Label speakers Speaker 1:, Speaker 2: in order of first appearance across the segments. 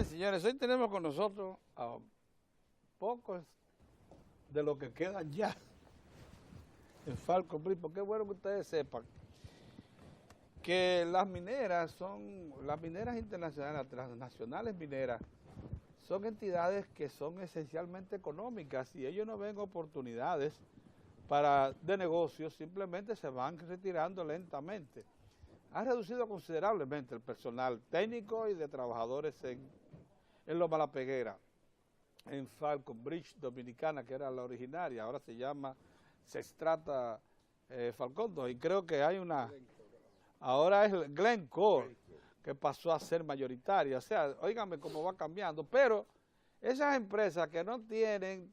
Speaker 1: señores, hoy tenemos con nosotros a pocos de los que quedan ya en Falcon Bridge, porque es bueno que ustedes sepan que las mineras internacionales, las transnacionales mineras, son entidades que son esencialmente económicas y ellos no ven oportunidades de negocios, simplemente se van retirando lentamente. Ha reducido considerablemente el personal técnico y de trabajadores en Loma La Peguera, en Falcon Bridge Dominicana, que era la originaria, ahora se llama Sestrata Falcondo, y creo que hay una, ahora es Glencore, que pasó a ser mayoritaria. O sea, óigame cómo va cambiando, pero esas empresas que no tienen,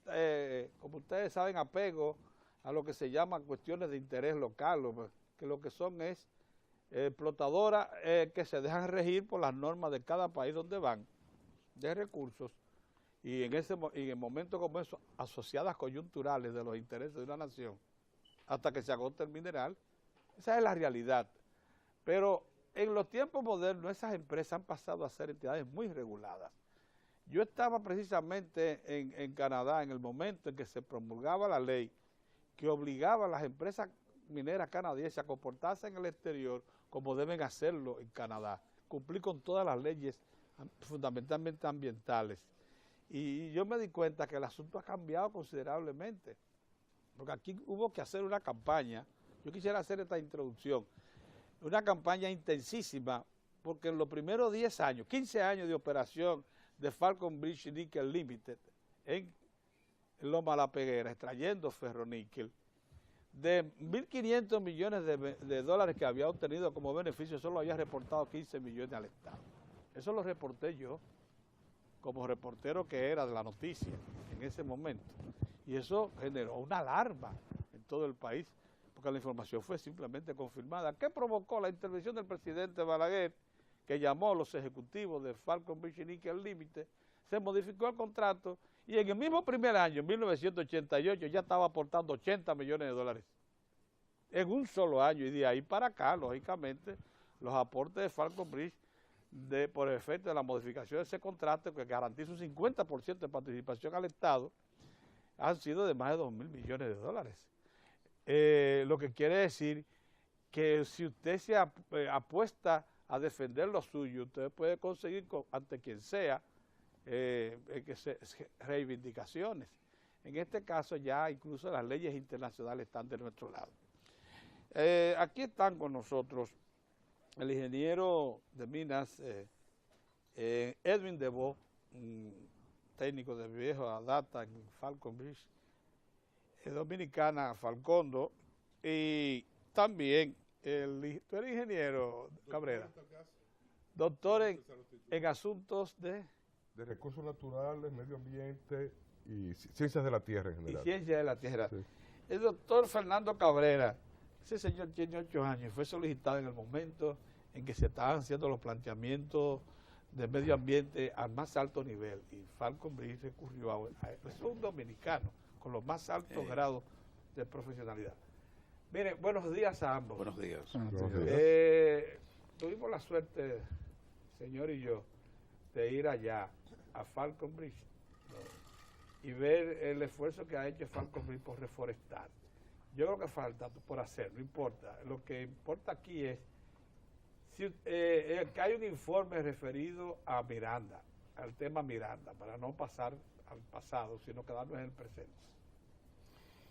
Speaker 1: como ustedes saben, apego a lo que se llaman cuestiones de interés local, que lo que son es explotadoras que se dejan regir por las normas de cada país donde van, de recursos, y en momentos como esos, asociadas coyunturales de los intereses de una nación, hasta que se agote el mineral. Esa es la realidad. Pero en los tiempos modernos esas empresas han pasado a ser entidades muy reguladas. Yo estaba precisamente en Canadá en el momento en que se promulgaba la ley que obligaba a las empresas mineras canadienses a comportarse en el exterior como deben hacerlo en Canadá, cumplir con todas las leyes fundamentalmente ambientales. Y yo me di cuenta que el asunto ha cambiado considerablemente, porque aquí hubo que hacer una campaña. Yo quisiera hacer esta introducción, una campaña intensísima, porque en los primeros 10 años, 15 años de operación de Falcon Bridge Nickel Limited en Loma La Peguera, extrayendo ferroníquel, de 1.500 millones de dólares que había obtenido como beneficio, solo había reportado 15 millones al Estado. Eso lo reporté yo, como reportero que era de la noticia en ese momento. Y eso generó una alarma en todo el país, porque la información fue simplemente confirmada. ¿Qué provocó la intervención del presidente Balaguer, que llamó a los ejecutivos de Falcon Bridge Nickel Limited? Se modificó el contrato y en el mismo primer año, en 1988, ya estaba aportando 80 millones de dólares. En un solo año, y de ahí para acá, lógicamente, los aportes de Falcon Bridge, por efecto de la modificación de ese contrato, que garantiza un 50% de participación al Estado, han sido de más de 2.000 millones de dólares. Lo que quiere decir que si usted se apuesta a defender lo suyo, usted puede conseguir ante quien sea reivindicaciones. En este caso ya incluso las leyes internacionales están de nuestro lado. Aquí están con nosotros el ingeniero de minas Edwin Debo, técnico de vieja data en Falcon Bridge Dominicana, Falcondo, y también tú eres ingeniero, Cabrera, doctor en asuntos de
Speaker 2: recursos naturales, medio ambiente y ciencias de la tierra en general.
Speaker 1: Y ciencias de la tierra.
Speaker 2: Sí.
Speaker 1: El doctor Fernando Cabrera, ese señor tiene 8 años y fue solicitado en el momento en que se estaban haciendo los planteamientos de medio ambiente al más alto nivel, y Falcon Bridge recurrió a él. Es un dominicano con los más altos grados de profesionalidad. Mire, buenos días a ambos.
Speaker 3: Buenos días.
Speaker 1: Tuvimos la suerte, señor y yo, de ir allá a Falcon Bridge, ¿no?, y ver el esfuerzo que ha hecho Falcon Bridge por reforestar. Yo creo que falta por hacer, no importa. Lo que importa aquí es que hay un informe referido a Miranda, al tema Miranda, para no pasar al pasado, sino quedarnos en el presente,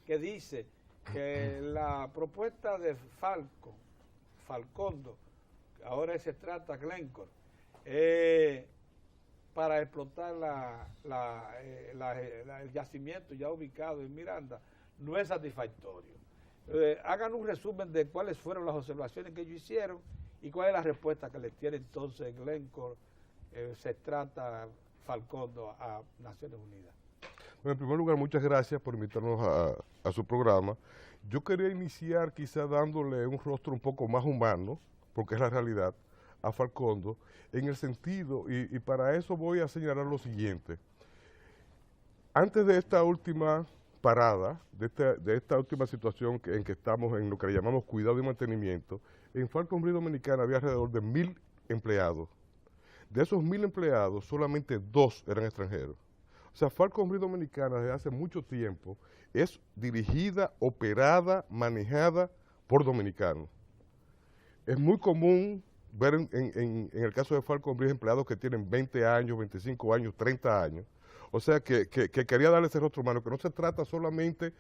Speaker 1: que dice que la propuesta de Falcondo, ahora se trata Glencore, para explotar el yacimiento ya ubicado en Miranda, no es satisfactorio. Hagan un resumen de cuáles fueron las observaciones que ellos hicieron y cuál es la respuesta que les tiene entonces Glencore, Sestrata Falcondo a Naciones Unidas.
Speaker 2: Bueno, en primer lugar, muchas gracias por invitarnos a su programa. Yo quería iniciar quizá dándole un rostro un poco más humano, porque es la realidad, a Falcondo, en el sentido, y para eso voy a señalar lo siguiente. Antes de esta última parada, de esta última situación en que estamos en lo que le llamamos cuidado y mantenimiento, en Falcon Bridge Dominicana había alrededor de 1.000 empleados. de esos 1.000 empleados, solamente 2 eran extranjeros. O sea, Falcon Bridge Dominicana desde hace mucho tiempo es dirigida, operada, manejada por dominicanos. Es muy común ver en el caso de Falcon Bridge empleados que tienen 20 años, 25 años, 30 años. O sea, que quería darle ese rostro humano, que no se trata solamente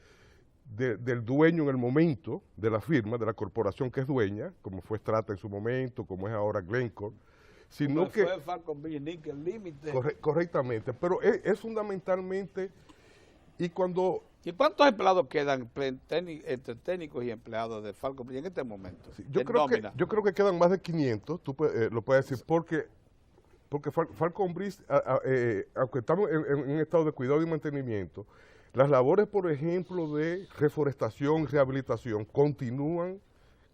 Speaker 2: del dueño en el momento de la firma, de la corporación que es dueña, como fue Strata en su momento, como es ahora Glencore, sino que...
Speaker 1: fue Falcon Bridge Nickel Limited.
Speaker 2: Correctamente, pero es fundamentalmente, y cuando...
Speaker 1: ¿Y cuántos empleados quedan entre técnicos y empleados de Falcon Bridge en este momento?
Speaker 2: Sí, yo creo que quedan más de 500, tú lo puedes decir, porque Falcon Bridge, aunque estamos en un estado de cuidado y mantenimiento, las labores, por ejemplo, de reforestación y rehabilitación continúan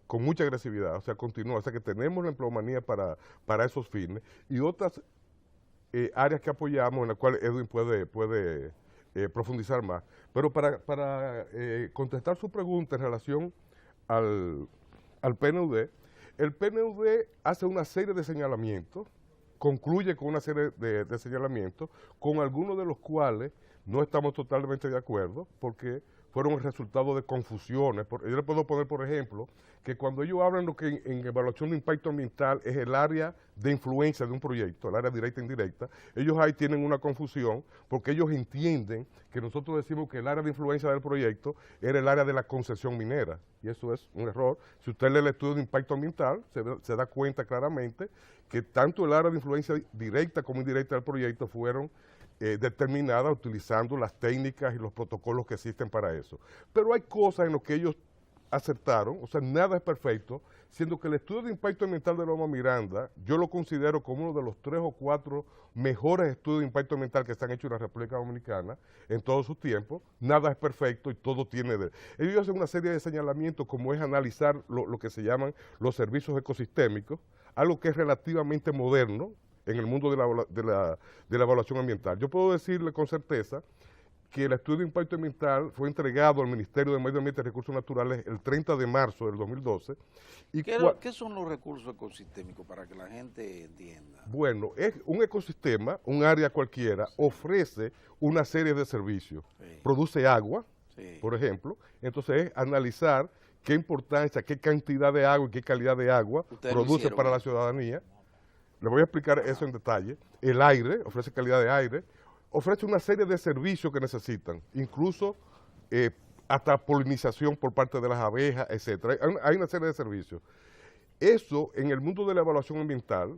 Speaker 2: con mucha agresividad, o sea, continúan, o sea que tenemos la empleomanía para esos fines y otras áreas que apoyamos en las cuales Edwin puede profundizar más. Pero para contestar su pregunta en relación al PNUD, el PNUD hace una serie de señalamientos, concluye con una serie de señalamientos, con algunos de los cuales no estamos totalmente de acuerdo, porque fueron el resultado de confusiones. Yo le puedo poner, por ejemplo, que cuando ellos hablan lo que en evaluación de impacto ambiental es el área de influencia de un proyecto, el área directa e indirecta, ellos ahí tienen una confusión porque ellos entienden que nosotros decimos que el área de influencia del proyecto era el área de la concesión minera, y eso es un error. Si usted lee el estudio de impacto ambiental, se da cuenta claramente que tanto el área de influencia directa como indirecta del proyecto fueron determinada utilizando las técnicas y los protocolos que existen para eso. Pero hay cosas en las que ellos acertaron, o sea, nada es perfecto, siendo que el estudio de impacto ambiental de Loma Miranda, yo lo considero como uno de los 3 o 4 mejores estudios de impacto ambiental que se han hecho en la República Dominicana en todos sus tiempos. Nada es perfecto y todo tiene... Ellos hacen una serie de señalamientos como es analizar lo que se llaman los servicios ecosistémicos, algo que es relativamente moderno en el mundo de la evaluación ambiental. Yo puedo decirle con certeza que el estudio de impacto ambiental fue entregado al Ministerio de Medio Ambiente y Recursos Naturales el 30 de marzo del 2012. Y
Speaker 3: ¿Qué son los recursos ecosistémicos para que la gente entienda?
Speaker 2: Bueno, es un ecosistema, un área cualquiera, ofrece una serie de servicios. Sí. Produce agua, sí, por ejemplo, entonces es analizar qué importancia, qué cantidad de agua y qué calidad de agua produce para la ciudadanía. Le voy a explicar eso en detalle. El aire, ofrece calidad de aire, ofrece una serie de servicios que necesitan, incluso hasta polinización por parte de las abejas, etcétera. Hay una serie de servicios. Eso, en el mundo de la evaluación ambiental,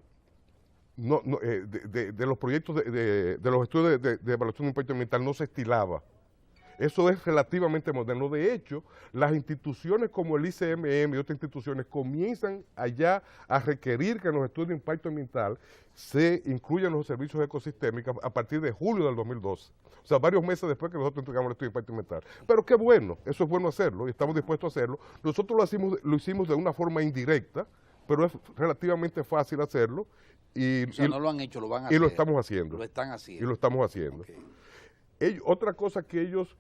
Speaker 2: de los proyectos, de los estudios de evaluación de impacto ambiental, no se estilaba. Eso es relativamente moderno. De hecho, las instituciones como el ICMM y otras instituciones comienzan allá a requerir que en los estudios de impacto ambiental se incluyan los servicios ecosistémicos a partir de julio del 2012. O sea, varios meses después que nosotros entregamos el estudio de impacto ambiental. Pero qué bueno, eso es bueno hacerlo y estamos dispuestos a hacerlo. Nosotros lo hicimos de una forma indirecta, pero es relativamente fácil hacerlo.
Speaker 3: O sea, no lo han hecho, lo van a hacer.
Speaker 2: Y lo estamos haciendo.
Speaker 3: Lo están haciendo.
Speaker 2: Y lo estamos haciendo. Okay. Otra cosa que ellos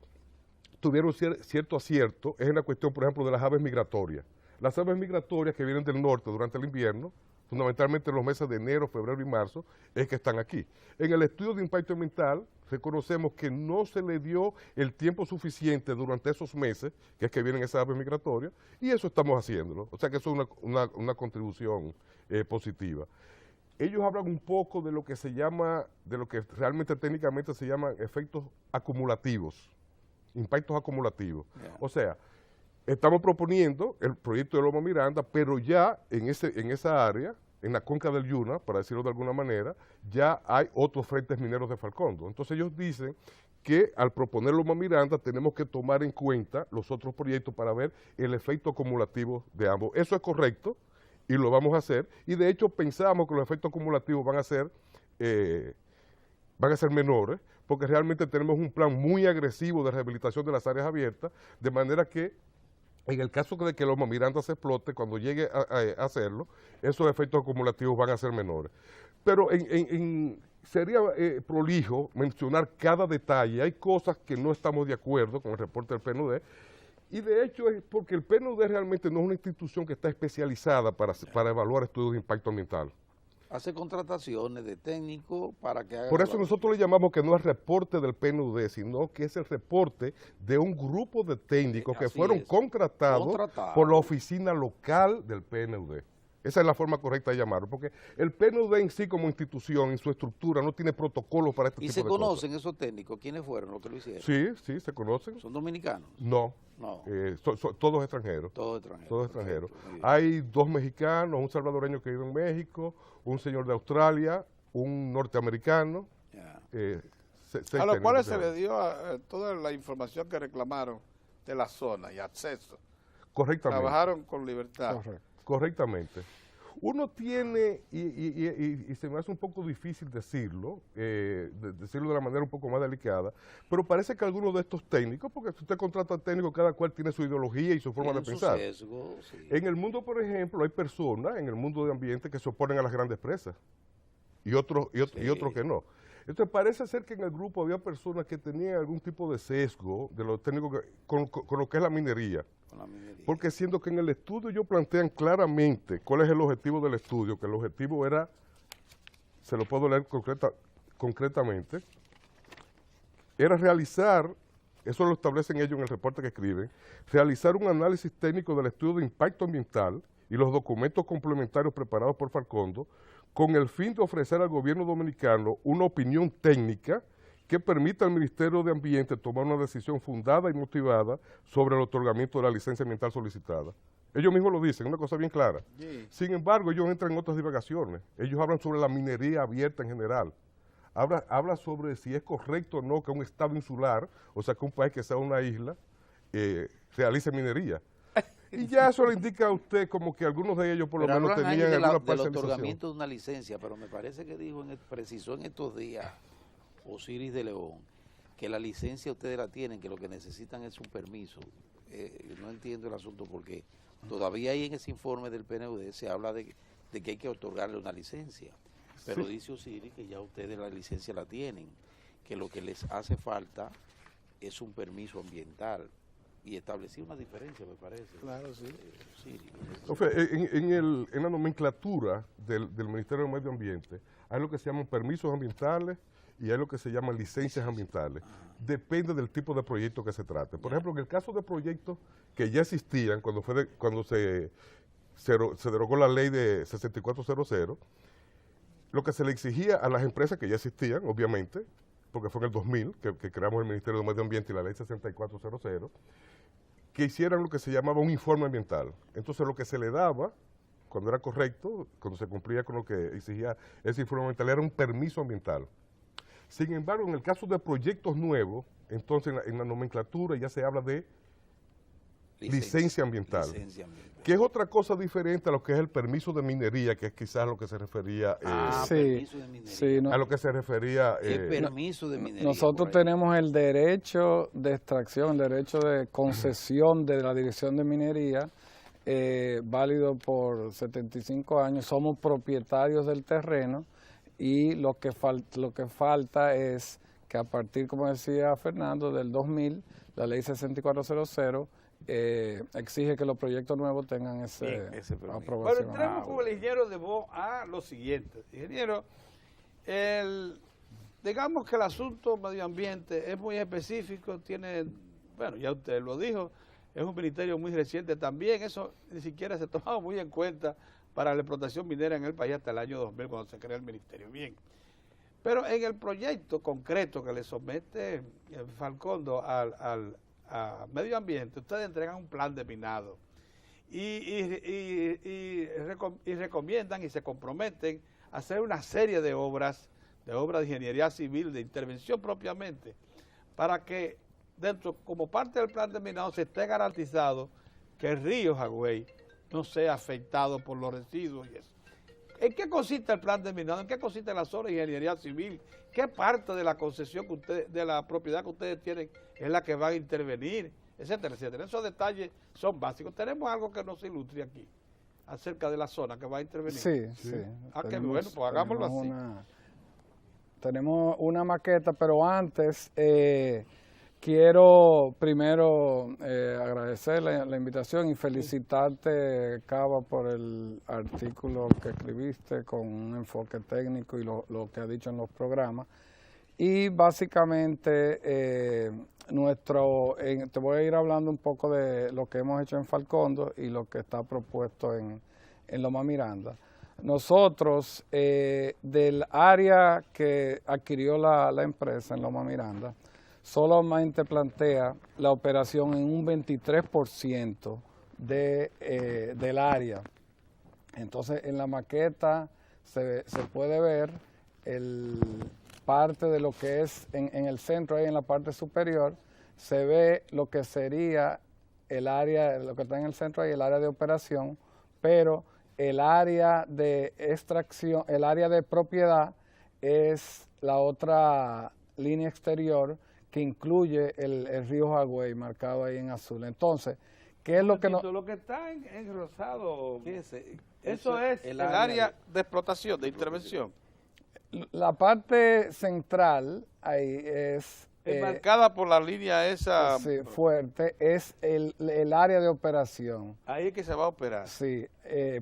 Speaker 2: tuvieron cierto acierto es en la cuestión, por ejemplo, de las aves migratorias. Las aves migratorias que vienen del norte durante el invierno, fundamentalmente en los meses de enero, febrero y marzo, es que están aquí. En el estudio de impacto ambiental reconocemos que no se le dio el tiempo suficiente durante esos meses, que es que vienen esas aves migratorias, y eso estamos haciéndolo. O sea que eso es una contribución positiva. Ellos hablan un poco de lo que se llama, de lo que realmente técnicamente se llaman efectos acumulativos. Impactos acumulativos. Yeah. O sea, estamos proponiendo el proyecto de Loma Miranda, pero ya en esa área, en la cuenca del Yuna, para decirlo de alguna manera, ya hay otros frentes mineros de Falcondo. Entonces ellos dicen que al proponer Loma Miranda tenemos que tomar en cuenta los otros proyectos para ver el efecto acumulativo de ambos. Eso es correcto y lo vamos a hacer. Y de hecho pensamos que los efectos acumulativos van a ser menores, porque realmente tenemos un plan muy agresivo de rehabilitación de las áreas abiertas, de manera que en el caso de que Loma Miranda se explote, cuando llegue a hacerlo, esos efectos acumulativos van a ser menores. Pero sería prolijo mencionar cada detalle. Hay cosas que no estamos de acuerdo con el reporte del PNUD, y de hecho es porque el PNUD realmente no es una institución que está especializada para evaluar estudios de impacto ambiental.
Speaker 3: hace contrataciones de técnicos para que hagan...
Speaker 2: Por eso nosotros le llamamos que no es reporte del PNUD, sino que es el reporte de un grupo de técnicos que
Speaker 3: Así
Speaker 2: fueron
Speaker 3: es.
Speaker 2: contratados por la oficina local del PNUD. Esa es la forma correcta de llamarlo, porque el PNUD en sí como institución, en su estructura, no tiene protocolos para este
Speaker 3: ¿Y
Speaker 2: tipo
Speaker 3: se
Speaker 2: de cosas.
Speaker 3: conocen esos técnicos? ¿Quiénes fueron los que lo hicieron?
Speaker 2: Sí, sí, se conocen.
Speaker 3: ¿Son dominicanos?
Speaker 2: No,
Speaker 3: No,
Speaker 2: todos extranjeros.
Speaker 3: todos extranjeros.
Speaker 2: Todos extranjeros.
Speaker 3: Perfecto, muy bien.
Speaker 2: Hay 2 mexicanos, un salvadoreño que vive en México, un señor de Australia, un norteamericano.
Speaker 3: Ya.
Speaker 1: A los cuales se
Speaker 2: técnicos.
Speaker 1: le dio toda la información que reclamaron de la zona y acceso.
Speaker 2: Correctamente.
Speaker 1: Trabajaron con libertad.
Speaker 2: Correcto. Correctamente. Uno tiene, y se me hace un poco difícil decirlo, decirlo de la manera un poco más delicada, pero parece que algunos de estos técnicos, porque si usted contrata a técnicos, cada cual tiene su ideología y su forma de
Speaker 3: Tienen su
Speaker 2: pensar.
Speaker 3: sesgo, sí.
Speaker 2: En el mundo, por ejemplo, hay personas en el mundo de ambiente que se oponen a las grandes presas y otros que no. Entonces parece ser que en el grupo había personas que tenían algún tipo de sesgo de los técnicos con lo que es la minería.
Speaker 3: Con la minería.
Speaker 2: Porque siendo que en el estudio ellos plantean claramente cuál es el objetivo del estudio, que el objetivo era, se lo puedo leer concretamente, era realizar, eso lo establecen ellos en el reporte que escriben, realizar un análisis técnico del estudio de impacto ambiental y los documentos complementarios preparados por Falcondo, con el fin de ofrecer al gobierno dominicano una opinión técnica que permita al Ministerio de Ambiente tomar una decisión fundada y motivada sobre el otorgamiento de la licencia ambiental solicitada. Ellos mismos lo dicen, una cosa bien clara.
Speaker 1: Sí.
Speaker 2: Sin embargo, ellos entran en otras divagaciones. Ellos hablan sobre la minería abierta en general. Habla sobre si es correcto o no que un estado insular, o sea, que un país que sea una isla, realice minería. Y ya eso le indica a usted como que algunos de ellos por lo
Speaker 3: Pero
Speaker 2: menos
Speaker 3: hablan ahí
Speaker 2: tenían alguna
Speaker 3: del
Speaker 2: parcialización.
Speaker 3: otorgamiento de una licencia, pero me parece que precisó en estos días Osiris de León que la licencia ustedes la tienen, que lo que necesitan es un permiso. No entiendo el asunto porque todavía ahí en ese informe del PNUD se habla de que hay que otorgarle una licencia, pero
Speaker 2: Sí.
Speaker 3: dice Osiris que ya ustedes la licencia la tienen, que lo que les hace falta es un permiso ambiental. Y establecí una diferencia, me parece.
Speaker 1: Claro, sí.
Speaker 3: Osiris.
Speaker 2: En la nomenclatura del Ministerio del Medio Ambiente hay lo que se llaman permisos ambientales y hay lo que se llaman licencias ambientales. Depende del tipo de proyecto que se trate. Por ejemplo, en el caso de proyectos que ya existían cuando se derogó la ley de 6400, lo que se le exigía a las empresas que ya existían, obviamente, porque fue en el 2000 que creamos el Ministerio del Medio Ambiente y la ley 6400, que hicieran lo que se llamaba un informe ambiental. Entonces lo que se le daba, cuando era correcto, cuando se cumplía con lo que exigía ese informe ambiental, era un permiso ambiental. Sin embargo, en el caso de proyectos nuevos, entonces en la nomenclatura ya se habla de licencia ambiental,
Speaker 3: Licencia ambiental.
Speaker 2: que es otra cosa diferente a lo que es el permiso de minería, que es quizás lo que se refería
Speaker 4: Sí,
Speaker 3: permiso de minería.
Speaker 4: sí, no-
Speaker 2: a lo que se refería
Speaker 3: ¿Qué permiso de minería?
Speaker 4: nosotros
Speaker 3: por ahí?
Speaker 4: tenemos el derecho de extracción, el derecho de concesión de la Dirección de Minería, válido por 75 años. Somos propietarios del terreno y lo que falta es que a partir, como decía Fernando, del 2000, la ley 6400 exige que los proyectos nuevos tengan esa
Speaker 1: Bien,
Speaker 3: ese permiso.
Speaker 4: aprobación.
Speaker 1: Bueno, entremos con el ingeniero de voz a lo siguiente. Ingeniero, digamos que el asunto medio ambiente es muy específico, tiene, bueno, ya usted lo dijo, es un ministerio muy reciente también, eso ni siquiera se tomaba muy en cuenta para la explotación minera en el país hasta el año 2000 cuando se crea el ministerio. Bien, pero en el proyecto concreto que le somete Falcondo a medio ambiente, ustedes entregan un plan de minado y recomiendan y se comprometen a hacer una serie de obras de ingeniería civil, de intervención propiamente, para que dentro, como parte del plan de minado, se esté garantizado que el río Jagüey no sea afectado por los residuos y eso. ¿En qué consiste el plan de minado? ¿En qué consiste la zona de ingeniería civil? ¿Qué parte de la concesión que ustedes, de la propiedad que ustedes tienen es la que van a intervenir? Etcétera, etcétera. Esos detalles son básicos. Tenemos algo que nos ilustre aquí acerca de la zona que va a intervenir.
Speaker 4: Sí, sí.
Speaker 1: Ah, qué bueno, pues hagámoslo así.
Speaker 4: Tenemos una maqueta, pero antes quiero primero agradecer la invitación y felicitarte, Cava, por el artículo que escribiste con un enfoque técnico y lo que ha dicho en los programas. Y básicamente te voy a ir hablando un poco de lo que hemos hecho en Falcondo y lo que está propuesto en Loma Miranda. Nosotros, del área que adquirió la empresa en Loma Miranda, solamente plantea la operación en un 23% del área. Entonces, en la maqueta se puede ver parte de lo que es en el centro, ahí en la parte superior, se ve lo que sería el área, lo que está en el centro ahí, el área de operación, pero el área de extracción, el área de propiedad es la otra línea exterior que incluye el río Jagüey, marcado ahí en azul. Entonces, ¿qué es lo que no?
Speaker 1: Lo que está en rosado,
Speaker 3: ¿Qué es ese?
Speaker 1: eso es el área de explotación, de intervención.
Speaker 4: La parte central ahí es
Speaker 1: marcada por la línea esa.
Speaker 4: sí, fuerte, es el área de operación.
Speaker 1: Ahí es que se va a operar.
Speaker 4: Sí,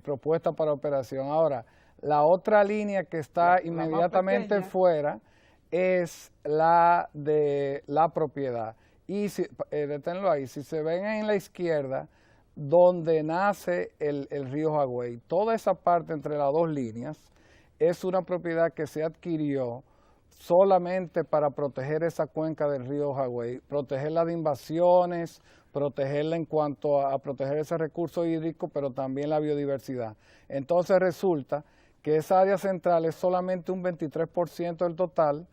Speaker 4: propuesta para operación. Ahora, la otra línea que está
Speaker 1: La
Speaker 4: inmediatamente
Speaker 1: más pequeña
Speaker 4: fuera es la de la propiedad. Y deténlo ahí, si se ven en la izquierda, donde nace el río Jagüey, toda esa parte entre las dos líneas es una propiedad que se adquirió solamente para proteger esa cuenca del río Jagüey, protegerla de invasiones, protegerla en cuanto a proteger ese recurso hídrico, pero también la biodiversidad. Entonces resulta que esa área central es solamente un 23% del total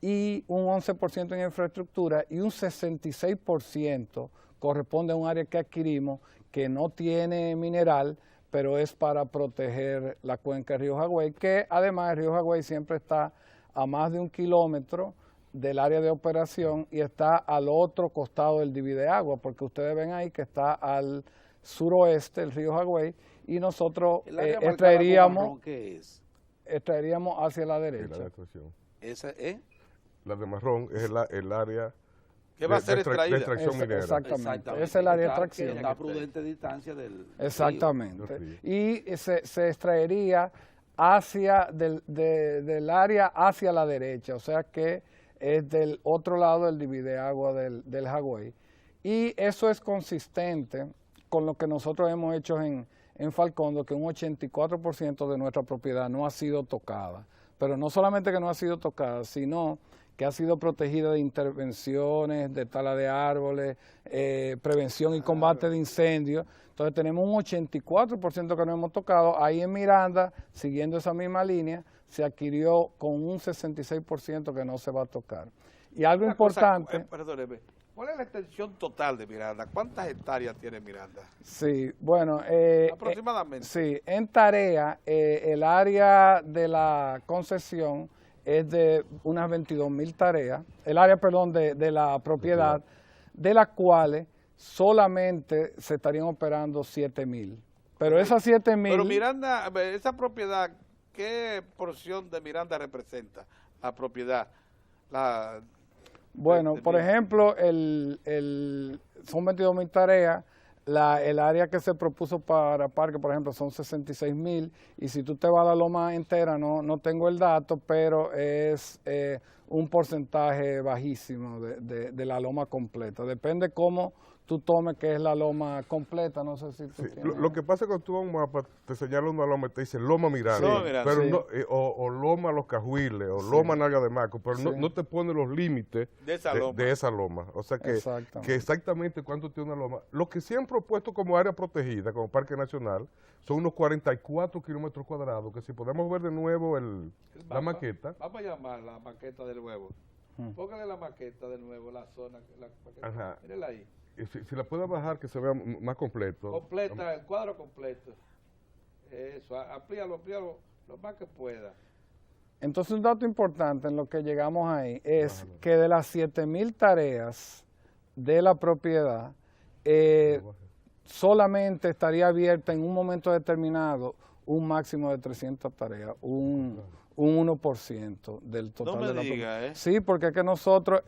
Speaker 4: y un 11% en infraestructura y un 66% corresponde a un área que adquirimos que no tiene mineral, pero es para proteger la cuenca del río Jagüey, que además el río Jagüey siempre está a más de 1 kilómetro del área de operación y está al otro costado del divide agua, porque ustedes ven ahí que está al suroeste el río Jagüey y nosotros extraeríamos hacia la derecha.
Speaker 3: ¿Esa
Speaker 2: La de marrón es el área
Speaker 1: que va a ser extraída.
Speaker 2: de extracción minera.
Speaker 4: Exactamente, esa es el área de extracción.
Speaker 3: Está a prudente distancia del
Speaker 4: Exactamente.
Speaker 2: río.
Speaker 4: Y se extraería del área hacia la derecha, o sea que es del otro lado del divide agua del Jagüey. Y eso es consistente con lo que nosotros hemos hecho en Falcondo, que un 84% de nuestra propiedad no ha sido tocada. Pero no solamente que no ha sido tocada, sino que ha sido protegida de intervenciones, de tala de árboles, prevención y combate de incendios. Entonces tenemos un 84% que no hemos tocado. Ahí en Miranda, siguiendo esa misma línea, se adquirió con un 66% que no se va a tocar. Y algo importante...
Speaker 1: Perdóneme, ¿cuál es la extensión total de Miranda? ¿Cuántas hectáreas tiene Miranda?
Speaker 4: Sí, bueno...
Speaker 1: aproximadamente.
Speaker 4: Sí, en tarea, el área de la concesión es de unas 22,000 tareas, el área, perdón, de la propiedad, de las cuales solamente se estarían operando 7,000. Pero esas 7,000...
Speaker 1: Pero Miranda, esa propiedad, ¿qué porción de Miranda representa la propiedad?
Speaker 4: Bueno, por ejemplo, son 22,000 tareas. El área que se propuso para parque, por ejemplo, son 66,000, y si tú te vas a la loma entera, no tengo el dato, pero es un porcentaje bajísimo de la loma completa. Depende cómo tú tomes que es la loma completa, no sé si tú tienes...
Speaker 2: Lo que pasa es que cuando tú vas a un mapa, te señala una loma y te dice Loma Miranda,
Speaker 1: Loma Miranda,
Speaker 2: pero
Speaker 4: sí.
Speaker 2: no, o Loma Los Cajuiles, o Loma Nalga de Maco, pero
Speaker 4: Sí.
Speaker 2: no te pone los límites
Speaker 1: De esa loma.
Speaker 2: O sea que
Speaker 4: Exactamente.
Speaker 2: exactamente cuánto tiene una loma. Lo que sí han propuesto como área protegida, como parque nacional, son unos 44 kilómetros cuadrados, que si podemos ver de nuevo la maqueta.
Speaker 1: Vamos a llamar la maqueta de nuevo. Póngale la maqueta de nuevo, la zona.
Speaker 2: Ajá.
Speaker 1: Mírala ahí.
Speaker 2: Si la puede bajar, que se vea más completo.
Speaker 1: Completa, el cuadro completo. Eso, amplíalo lo más que pueda.
Speaker 4: Entonces, un dato importante en lo que llegamos ahí es que de las 7,000 tareas de la propiedad, solamente estaría abierta en un momento determinado un máximo de 300 tareas, un un 1% del total
Speaker 1: No me
Speaker 4: de la
Speaker 1: diga,
Speaker 4: propiedad. Sí, porque es que nosotros,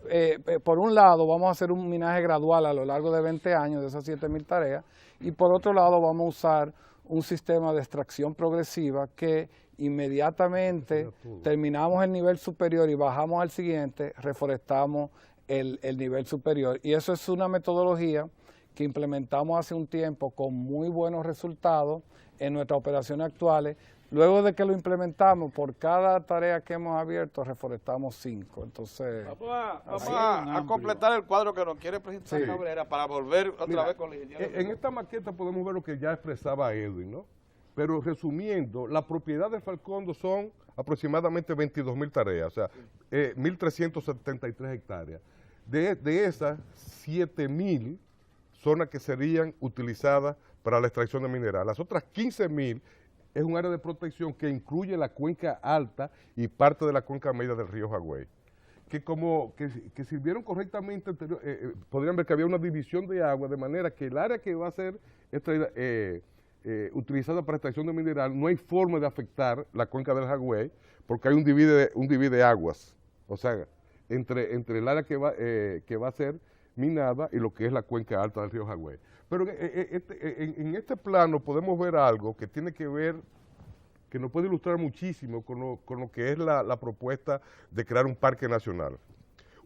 Speaker 4: por un lado, vamos a hacer un minaje gradual a lo largo de 20 años de esas 7.000 tareas, y por otro lado vamos a usar un sistema de extracción progresiva que inmediatamente terminamos el nivel superior y bajamos al siguiente, reforestamos el nivel superior. Y eso es una metodología que implementamos hace un tiempo con muy buenos resultados en nuestras operaciones actuales. Luego de que lo implementamos, por cada tarea que hemos abierto, reforestamos 5. Entonces,
Speaker 1: Vamos a completar el cuadro que nos quiere presentar
Speaker 2: Sí.
Speaker 1: Cabrera para volver otra
Speaker 2: Mira,
Speaker 1: vez con el ingeniero.
Speaker 2: en esta maqueta podemos ver lo que ya expresaba Edwin, ¿no? Pero resumiendo, la propiedad de Falcondo son aproximadamente 22.000 tareas, o sea, 1.373 hectáreas. De esas, 7.000 zonas que serían utilizadas para la extracción de mineral. Las otras 15.000 es un área de protección que incluye la cuenca alta y parte de la cuenca media del río Jagüey, que sirvieron correctamente, podrían ver que había una división de agua, de manera que el área que va a ser utilizada para extracción de mineral, no hay forma de afectar la cuenca del Jagüey, porque hay un divide aguas, o sea, entre el área que va a ser minada y lo que es la cuenca alta del río Jagüey. Pero en este plano podemos ver algo que tiene que ver, que nos puede ilustrar muchísimo con lo que es la propuesta de crear un parque nacional.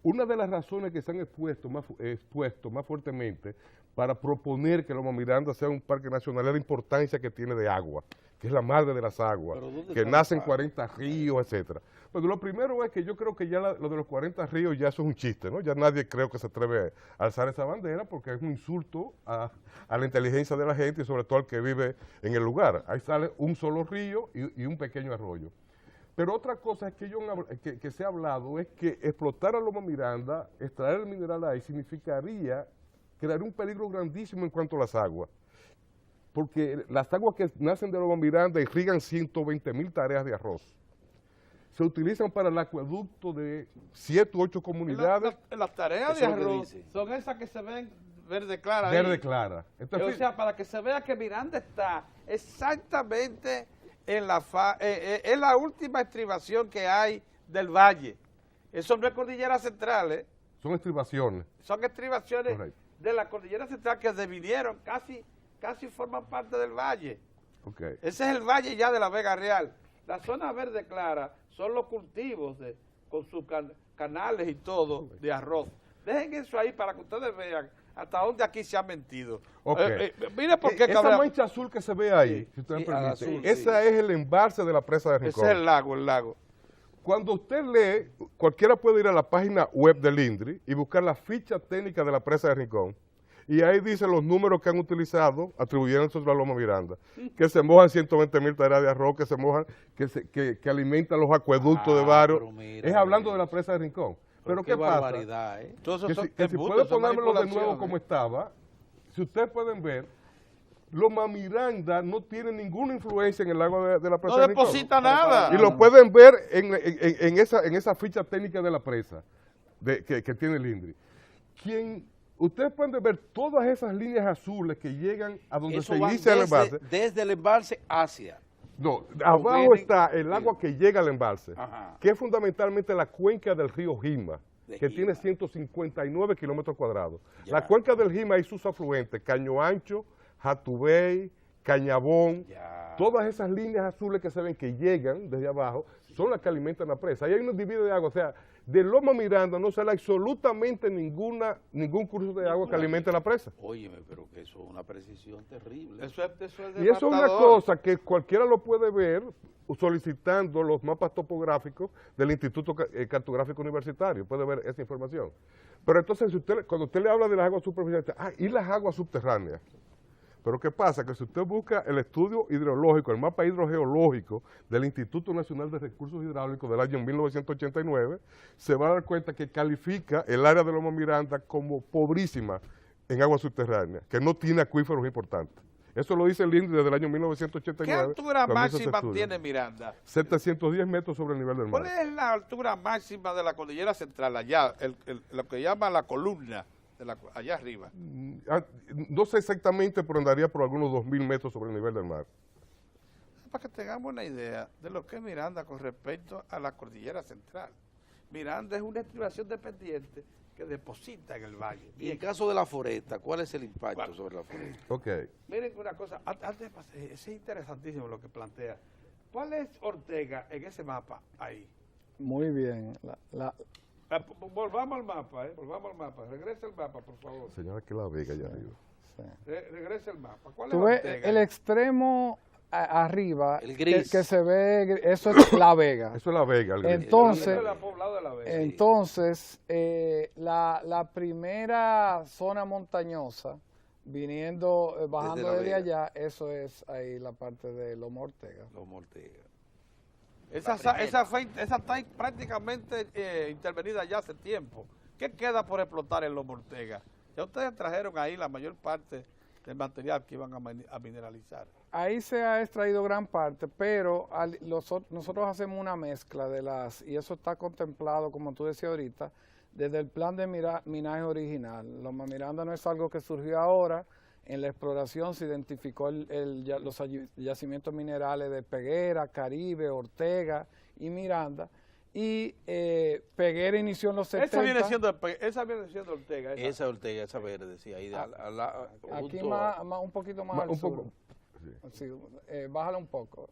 Speaker 2: Una de las razones que se han expuesto más fuertemente para proponer que Loma Miranda sea un parque nacional es la importancia que tiene de agua, que es la madre de las aguas, que nacen 40 ríos, etcétera. Pero lo primero es que yo creo que ya lo de los 40 ríos ya eso es un chiste, ¿no? Ya nadie creo que se atreve a alzar esa bandera porque es un insulto a la inteligencia de la gente y sobre todo al que vive en el lugar. Ahí sale un solo río y un pequeño arroyo. Pero otra cosa es que se ha hablado es que explotar a Loma Miranda, extraer el mineral ahí, significaría crear un peligro grandísimo en cuanto a las aguas. Porque las aguas que nacen de Loma Miranda irrigan 120.000 tareas de arroz. Se utilizan para el acueducto de 7 u 8 comunidades.
Speaker 1: Las tareas de arroz son esas que se ven verde clara.
Speaker 2: Verde clara. Entonces,
Speaker 1: o sea, para que se vea que Miranda está exactamente en la última estribación que hay del valle. Eso no es cordillera central,
Speaker 2: son estribaciones.
Speaker 1: Son estribaciones
Speaker 2: Correcto.
Speaker 1: de la cordillera central que devinieron, casi forman parte del valle.
Speaker 2: Okay.
Speaker 1: Ese es el valle ya de la Vega Real. La zona verde clara son los cultivos con sus canales y todo de arroz. Dejen eso ahí para que ustedes vean hasta dónde aquí se ha mentido.
Speaker 2: Okay.
Speaker 1: Mire por qué
Speaker 2: esa mancha azul que se ve ahí,
Speaker 1: sí,
Speaker 2: si usted me
Speaker 3: sí,
Speaker 2: permite,
Speaker 3: azul,
Speaker 2: esa es el embalse de la presa de Rincón.
Speaker 1: Ese es el lago.
Speaker 2: Cuando usted lee, cualquiera puede ir a la página web del INDRI y buscar la ficha técnica de la presa de Rincón. Y ahí dice los números que han utilizado, atribuyéndose a la Loma Miranda, que se mojan 120.000 tareas de arroz, que se mojan, que alimentan los acueductos de varios. Es hablando de la presa de Rincón. Pero ¿qué pasa? Que si puede ponérmelo de nuevo como estaba, si ustedes pueden ver, Loma Miranda no tiene ninguna influencia en el lago de la presa de Rincón.
Speaker 1: No deposita nada.
Speaker 2: Y lo pueden ver en esa ficha técnica de la presa que tiene el INDRI. Ustedes pueden ver todas esas líneas azules que llegan a donde se inicia el embalse.
Speaker 3: Desde el embalse hacia.
Speaker 2: No, abajo está el agua que llega al embalse, que es fundamentalmente la cuenca del río Jima, que tiene 159 kilómetros cuadrados. La cuenca del Jima y sus afluentes, Caño Ancho, Jatubey, Cañabón, todas esas líneas azules que se ven que llegan desde abajo, son las que alimentan la presa. Ahí hay unos divididos de agua, o sea, de Loma Miranda no sale absolutamente ningún curso de agua que alimente la presa.
Speaker 3: Óyeme, pero que eso es una precisión terrible.
Speaker 1: Eso es
Speaker 2: y eso es una cosa que cualquiera lo puede ver solicitando los mapas topográficos del Instituto Cartográfico Universitario, puede ver esa información. Pero entonces, cuando usted le habla de las aguas superficiales, y las aguas subterráneas. Pero ¿qué pasa? Que si usted busca el estudio hidrológico, el mapa hidrogeológico del Instituto Nacional de Recursos Hidráulicos del año 1989, se va a dar cuenta que califica el área de Loma Miranda como pobrísima en agua subterránea, que no tiene acuíferos importantes. Eso lo dice el INDRI desde el año 1989.
Speaker 1: ¿Qué altura máxima tiene Miranda?
Speaker 2: 710 metros sobre el nivel del mar.
Speaker 1: ¿Cuál es la altura máxima de la cordillera central allá, lo que llama la columna? Allá arriba.
Speaker 2: No sé exactamente, pero andaría por algunos 2.000 metros sobre el nivel del mar.
Speaker 1: para que tengamos una idea de lo que es Miranda con respecto a la cordillera central. Miranda es una estribación de pendiente que deposita en el valle.
Speaker 3: Y en caso de la foresta, ¿cuál es el impacto
Speaker 1: ¿Cuál?
Speaker 3: sobre la foresta?
Speaker 2: Ok.
Speaker 1: Miren una cosa, antes de pasar, es interesantísimo lo que plantea. ¿Cuál es Ortega en ese mapa ahí?
Speaker 4: Muy bien.
Speaker 1: Volvamos al mapa, volvamos al mapa. Regrese el mapa, por favor.
Speaker 2: Señala que La Vega allá arriba.
Speaker 4: Sí.
Speaker 1: Regrese el mapa. ¿Cuál
Speaker 4: Tú
Speaker 1: es
Speaker 4: ves
Speaker 1: Ortega?
Speaker 4: el extremo arriba,
Speaker 3: El gris.
Speaker 4: que se ve, eso es La Vega.
Speaker 2: Eso es La Vega. el gris.
Speaker 4: Entonces,
Speaker 1: Eso es el poblado de La Vega.
Speaker 4: Entonces, la primera zona montañosa, bajando
Speaker 3: La
Speaker 4: desde
Speaker 3: Vega.
Speaker 4: allá, eso es ahí la parte de Loma Ortega.
Speaker 3: Los Ortega.
Speaker 1: Esa está prácticamente intervenida ya hace tiempo. ¿Qué queda por explotar en Loma Ortega? Ya ustedes trajeron ahí la mayor parte del material que iban a mineralizar.
Speaker 4: Ahí se ha extraído gran parte, pero nosotros hacemos una mezcla y eso está contemplado, como tú decías ahorita, desde el plan de minaje original. Loma Miranda no es algo que surgió ahora. En la exploración se identificó los yacimientos minerales de Peguera, Caribe, Ortega y Miranda. Y Peguera inició en los 70.
Speaker 1: Esa viene siendo Ortega.
Speaker 3: Esa Ortega, esa verde, sí, ahí.
Speaker 4: Aquí
Speaker 3: junto
Speaker 4: un poquito más al
Speaker 2: un
Speaker 4: sur.
Speaker 2: poco. Sí.
Speaker 4: Sí, bájala un poco.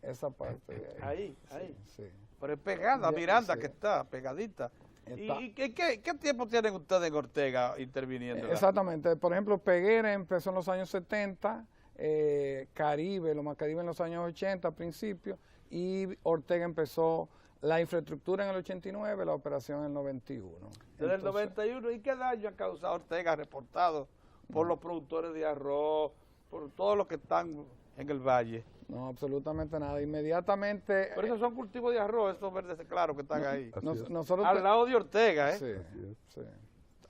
Speaker 4: Esa parte de ahí.
Speaker 1: Ahí.
Speaker 4: Sí.
Speaker 1: Pero es pegada,
Speaker 4: Ya,
Speaker 1: Miranda,
Speaker 4: sí.
Speaker 1: que está pegadita.
Speaker 4: Está.
Speaker 1: ¿Y qué tiempo tienen ustedes en Ortega interviniendo?
Speaker 4: Exactamente. Por ejemplo, Peguera empezó en los años 70, Caribe, Loma Caribe en los años 80 al principio, y Ortega empezó la infraestructura en el 89, la operación en el 91.
Speaker 1: Desde el 91, ¿y qué daño ha causado Ortega reportado por los productores de arroz, por todos los que están en el valle?
Speaker 4: No, absolutamente nada. Inmediatamente...
Speaker 1: Pero esos son cultivos de arroz, esos verdes claros que están ahí.
Speaker 2: Así es.
Speaker 4: nosotros
Speaker 1: Al lado de Ortega, ¿eh?
Speaker 4: Sí, sí.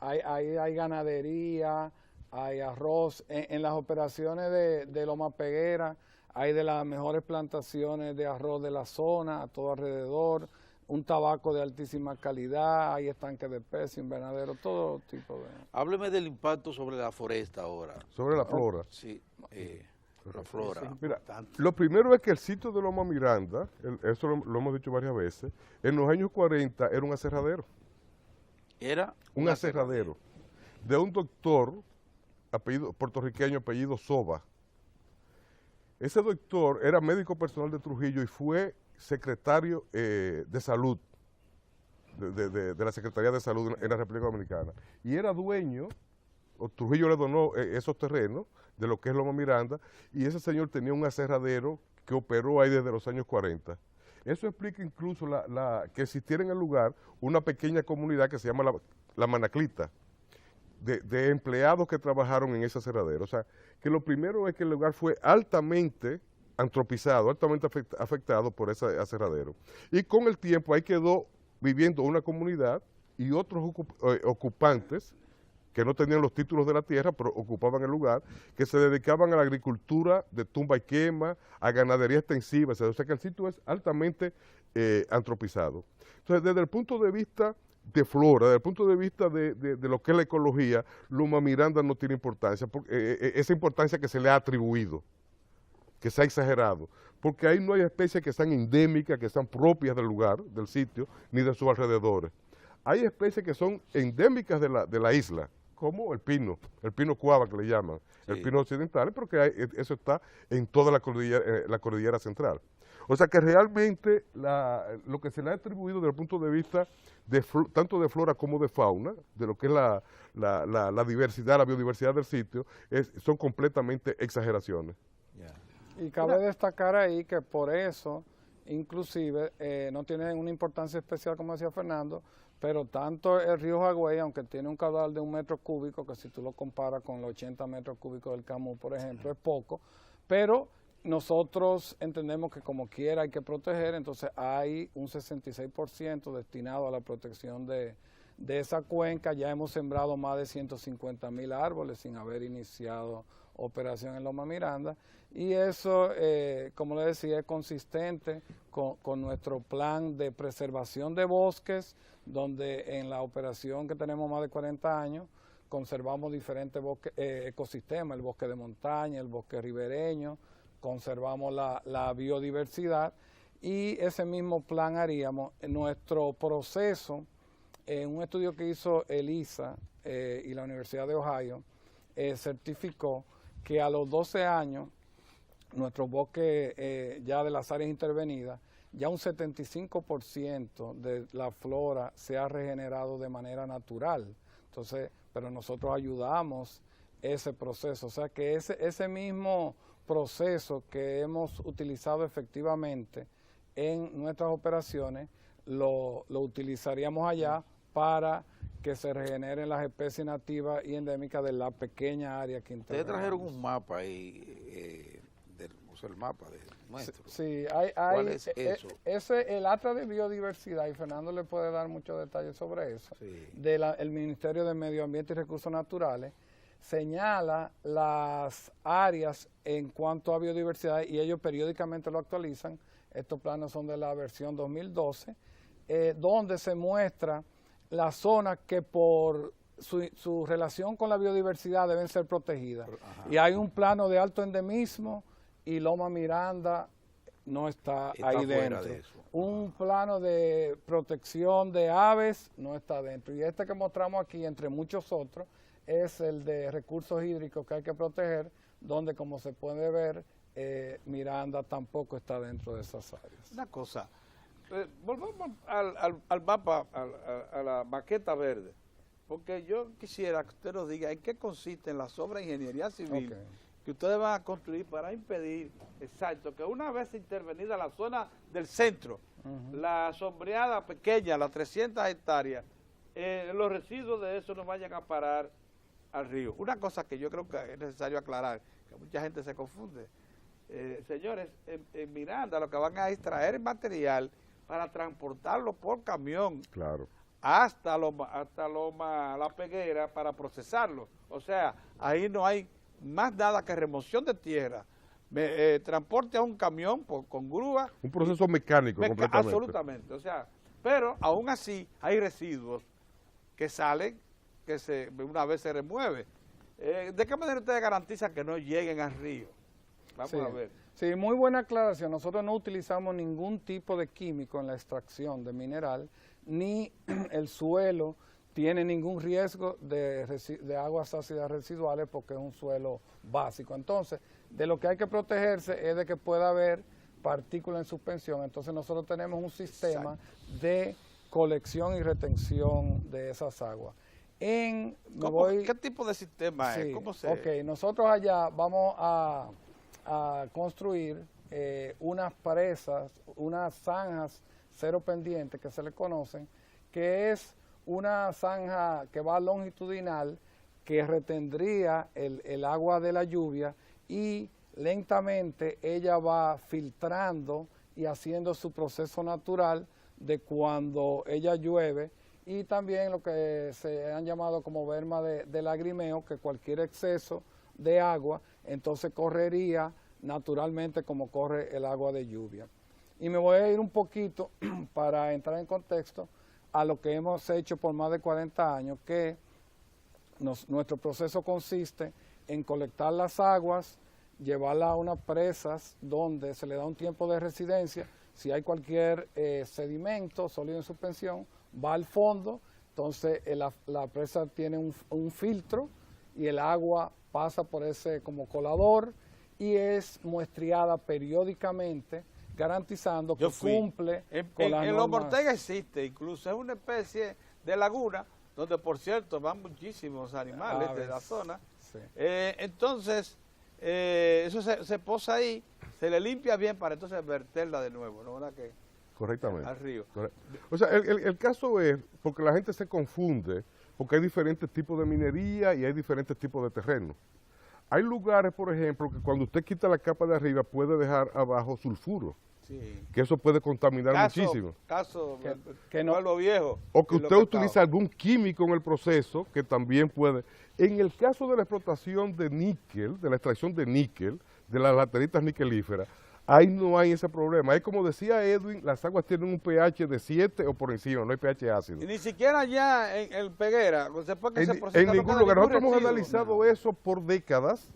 Speaker 4: Hay ganadería, hay arroz. En las operaciones de Loma Peguera hay de las mejores plantaciones de arroz de la zona, a todo alrededor, un tabaco de altísima calidad, hay estanques de peces, invernadero, todo tipo de...
Speaker 3: Hábleme del impacto sobre la foresta ahora.
Speaker 2: Sobre la flora.
Speaker 3: Sí, la flora.
Speaker 2: Mira, lo primero es que el sitio de Loma Miranda, eso lo hemos dicho varias veces, en los años 40 era un aserradero.
Speaker 3: Era
Speaker 2: Un aserradero de un doctor puertorriqueño apellido Soba. Ese doctor era médico personal de Trujillo y fue secretario de salud de la Secretaría de Salud en la República Dominicana. Y era dueño, Trujillo le donó esos terrenos de lo que es Loma Miranda, y ese señor tenía un aserradero que operó ahí desde los años 40. Eso explica incluso que existiera en el lugar una pequeña comunidad que se llama la Manaclita, de empleados que trabajaron en ese aserradero. O sea, que lo primero es que el lugar fue altamente antropizado, altamente afectado por ese aserradero. Y con el tiempo ahí quedó viviendo una comunidad y otros ocupantes que no tenían los títulos de la tierra, pero ocupaban el lugar, que se dedicaban a la agricultura de tumba y quema, a ganadería extensiva, o sea que el sitio es altamente antropizado. Entonces, desde el punto de vista de flora, desde el punto de vista de lo que es la ecología, Loma Miranda no tiene importancia, esa importancia que se le ha atribuido, que se ha exagerado, porque ahí no hay especies que sean endémicas, que sean propias del lugar, del sitio, ni de sus alrededores. Hay especies que son endémicas de la isla, como el pino cuava que le llaman,
Speaker 3: Sí.
Speaker 2: el pino occidental, porque eso está en toda la cordillera central. O sea que realmente lo que se le ha atribuido desde el punto de vista tanto de flora como de fauna, de lo que es la diversidad, la biodiversidad del sitio, son completamente exageraciones.
Speaker 4: Y cabe destacar ahí que por eso, inclusive, no tiene una importancia especial, como decía Fernando, pero tanto el río Jagüey, aunque tiene un caudal de 1 metro cúbico, que si tú lo comparas con los 80 metros cúbicos del Camus, por ejemplo, es poco, pero nosotros entendemos que como quiera hay que proteger, entonces hay un 66% destinado a la protección de esa cuenca. Ya hemos sembrado más de 150,000 árboles sin haber iniciado operación en Loma Miranda, y eso, como le decía, es consistente con nuestro plan de preservación de bosques, donde en la operación que tenemos más de 40 años, conservamos diferentes ecosistemas, el bosque de montaña, el bosque ribereño, conservamos la biodiversidad y ese mismo plan haríamos. En nuestro proceso, en un estudio que hizo ELISA y la Universidad de Ohio, certificó que a los 12 años, nuestro bosque ya de las áreas intervenidas, ya un 75% de la flora se ha regenerado de manera natural. Entonces, pero nosotros ayudamos ese proceso. O sea que ese mismo proceso que hemos utilizado efectivamente en nuestras operaciones, lo utilizaríamos allá para que se regeneren las especies nativas y endémicas de la pequeña área que
Speaker 3: Ustedes trajeron
Speaker 4: intervenimos.
Speaker 3: un mapa ahí, o sea, el mapa de nuestro.
Speaker 4: Sí,
Speaker 3: ¿Cuál es eso?
Speaker 4: El Atlas de Biodiversidad, y Fernando le puede dar muchos detalles sobre eso,
Speaker 3: Sí.
Speaker 4: el Ministerio de Medio Ambiente y Recursos Naturales, señala las áreas en cuanto a biodiversidad y ellos periódicamente lo actualizan. Estos planos son de la versión 2012, donde se muestra las zonas que por su relación con la biodiversidad deben ser protegidas.
Speaker 3: Ajá.
Speaker 4: Y hay un plano de alto endemismo y Loma Miranda no está ahí
Speaker 3: fuera
Speaker 4: dentro.
Speaker 3: de eso.
Speaker 4: Un plano de protección de aves no está dentro. Y este que mostramos aquí, entre muchos otros, es el de recursos hídricos que hay que proteger, donde, como se puede ver, Miranda tampoco está dentro de esas áreas.
Speaker 1: Una cosa, volvamos al mapa, a la maqueta verde, porque yo quisiera que usted nos diga en qué consisten las obras de ingeniería civil
Speaker 4: Ok.
Speaker 1: que ustedes van a construir para impedir, exacto, que una vez intervenida la zona del centro, la sombreada pequeña, las 300 hectáreas, los residuos de eso no vayan a parar al río. Una cosa que yo creo que es necesario aclarar, que mucha gente se confunde. Señores, en Miranda lo que van a extraer es material para transportarlo por camión
Speaker 2: Claro.
Speaker 1: hasta La Peguera para procesarlo. O sea, ahí no hay más nada que remoción de tierra, transporte a un camión con grúa.
Speaker 2: Un proceso mecánico completamente.
Speaker 1: Absolutamente, o sea, pero aún así hay residuos que salen, una vez se remueve. ¿De qué manera ustedes garantizan que no lleguen al río? Vamos
Speaker 4: Sí.
Speaker 1: a ver.
Speaker 4: Sí, muy buena aclaración. Nosotros no utilizamos ningún tipo de químico en la extracción de mineral, ni el suelo tiene ningún riesgo de aguas ácidas residuales porque es un suelo básico. Entonces, de lo que hay que protegerse es de que pueda haber partículas en suspensión. Entonces, nosotros tenemos un sistema de colección y retención de esas aguas.
Speaker 1: ¿Qué tipo de sistema es?
Speaker 4: Sí,
Speaker 1: ¿Cómo se...?
Speaker 4: ok, nosotros allá vamos a construir unas presas, unas zanjas cero pendiente que se le conocen, que es una zanja que va longitudinal que retendría el agua de la lluvia y lentamente ella va filtrando y haciendo su proceso natural de cuando ella llueve, y también lo que se han llamado como berma de lagrimeo, que cualquier exceso de agua entonces correría naturalmente como corre el agua de lluvia. Y me voy a ir un poquito para entrar en contexto a lo que hemos hecho por más de 40 años, que nuestro proceso consiste en colectar las aguas, llevarlas a unas presas donde se le da un tiempo de residencia. Si hay cualquier sedimento sólido en suspensión, va al fondo, entonces la presa tiene un filtro y el agua pasa por ese como colador y es muestreada periódicamente, garantizando que cumple con las
Speaker 1: En
Speaker 4: normas.
Speaker 1: Los Ortega existe, incluso es una especie de laguna, donde por cierto van muchísimos animales de la zona.
Speaker 4: Sí.
Speaker 1: Entonces, eso se posa ahí, se le limpia bien para entonces verterla de nuevo, ¿no? ¿Verdad que?
Speaker 2: Correctamente.
Speaker 1: Al río.
Speaker 2: O sea, el caso es, porque la gente se confunde, porque hay diferentes tipos de minería y hay diferentes tipos de terreno. Hay lugares, por ejemplo, que cuando usted quita la capa de arriba puede dejar abajo sulfuro,
Speaker 1: Sí.
Speaker 2: que eso puede contaminar muchísimo.
Speaker 1: Que no es lo viejo.
Speaker 2: O que
Speaker 1: y lo
Speaker 2: usted utiliza
Speaker 1: estaba.
Speaker 2: algún químico en el proceso que también puede. En el caso de la explotación de níquel, de la extracción de níquel, de las lateritas niquelíferas, ahí no hay ese problema. Ahí, como decía Edwin, las aguas tienen un pH de 7 o por encima, no hay pH ácido.
Speaker 1: Y ni siquiera ya en el Peguera, después que se procesa,
Speaker 2: En
Speaker 1: no
Speaker 2: ningún
Speaker 1: queda
Speaker 2: lugar.
Speaker 1: ningún
Speaker 2: Nosotros hemos
Speaker 1: residuo.
Speaker 2: analizado eso por décadas